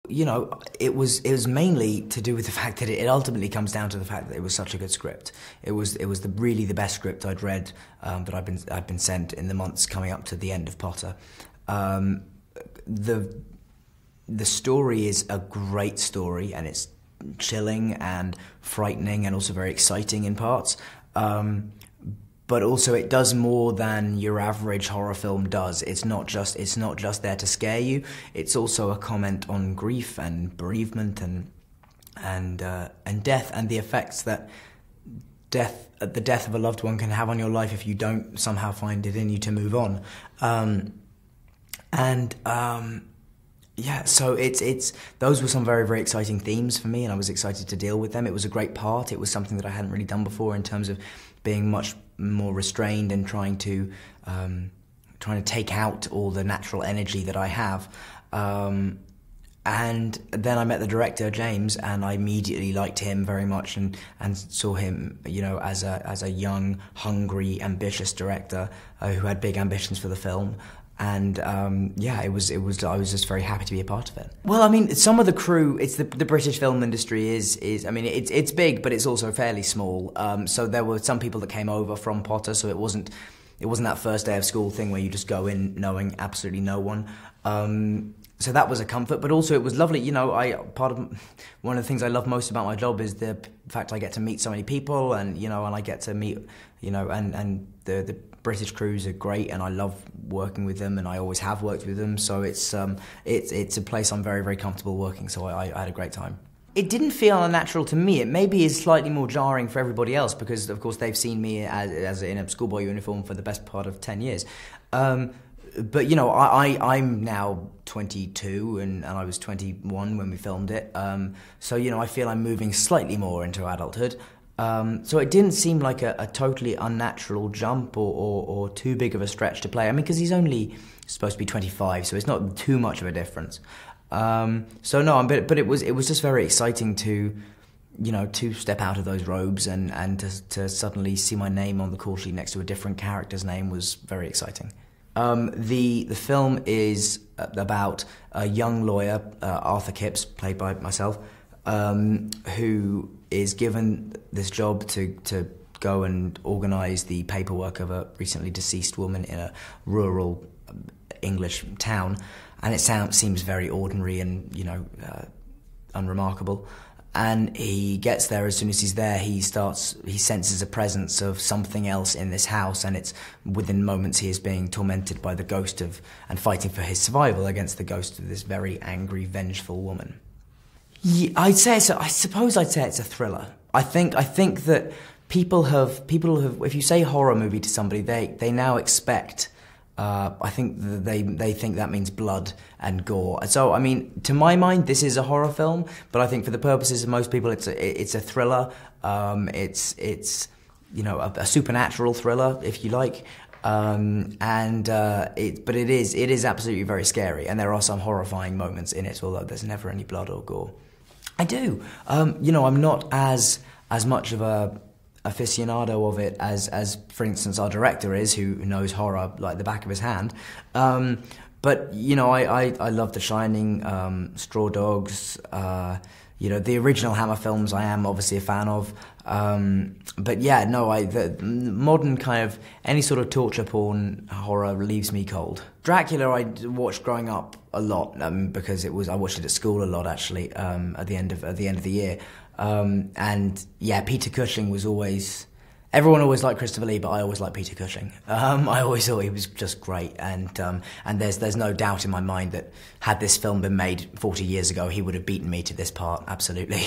You know, it was mainly to do with the fact that it ultimately comes down to the fact that it was such a good script. It was really the best script I'd read, that I'd been sent in the months coming up to the end of Potter. The story is a great story, and it's chilling and frightening and also very exciting in parts. But also it does more than your average horror film does. It's not just there to scare you. It's also a comment on grief and bereavement and death, and the effects that the death of a loved one can have on your life if you don't somehow find it in you to move on. Yeah, so it's those were some very, very exciting themes for me, and I was excited to deal with them. It was a great part. It was something that I hadn't really done before in terms of being much more restrained and trying to take out all the natural energy that I have. And then I met the director, James, and I immediately liked him very much and saw him, you know, as a young, hungry, ambitious director who had big ambitions for the film. And yeah, I was just very happy to be a part of it. Well, I mean, some of the crew, it's the British film industry is I mean, it's big, but it's also fairly small. So there were some people that came over from Potter, so it wasn't that first day of school thing where you just go in knowing absolutely no one. So that was a comfort, but also it was lovely. You know, one of the things I love most about my job is the fact I get to meet so many people, and you know, and I get to meet, you know, and the British crews are great, and I love working with them, and I always have worked with them. So it's a place I'm very, very comfortable working. So I had a great time. It didn't feel unnatural to me. It maybe is slightly more jarring for everybody else because, of course, they've seen me as in a schoolboy uniform for the best part of 10 years. But, you know, I'm now 22 and I was 21 when we filmed it. So, you know, I feel I'm moving slightly more into adulthood. So it didn't seem like a totally unnatural jump or too big of a stretch to play. I mean, because he's only supposed to be 25, so it's not too much of a difference. So no, but it was just very exciting to, you know, to step out of those robes and to suddenly see my name on the call sheet next to a different character's name was very exciting. The film is about a young lawyer, Arthur Kipps, played by myself, who is given this job to go and organise the paperwork of a recently deceased woman in a rural English town, and it seems very ordinary and, you know, unremarkable. And he gets there. As soon as he's there, he senses a presence of something else in this house, and it's within moments he is being tormented by the ghost of, and fighting for his survival against the ghost of this very angry, vengeful woman. Yeah, I suppose I'd say it's a thriller. I think that people have, if you say horror movie to somebody, they now expect, I think they think that means blood and gore. So, I mean, to my mind, this is a horror film, but I think for the purposes of most people, it's a thriller. It's you know, a supernatural thriller, if you like. But it is absolutely very scary, and there are some horrifying moments in it, although there's never any blood or gore. I do. You know, I'm not as much of a aficionado of it as for instance our director is, who knows horror like the back of his hand. But you know, I love The Shining, Straw Dogs, you know, the original Hammer films I am obviously a fan of. But yeah, no, the modern kind of, any sort of torture porn horror leaves me cold. Dracula I watched growing up a lot, because I watched it at school a lot actually, at the end of the year. And yeah, Peter Cushing was always, everyone always liked Christopher Lee, but I always liked Peter Cushing. I always thought he was just great, and there's no doubt in my mind that had this film been made 40 years ago, he would have beaten me to this part, absolutely.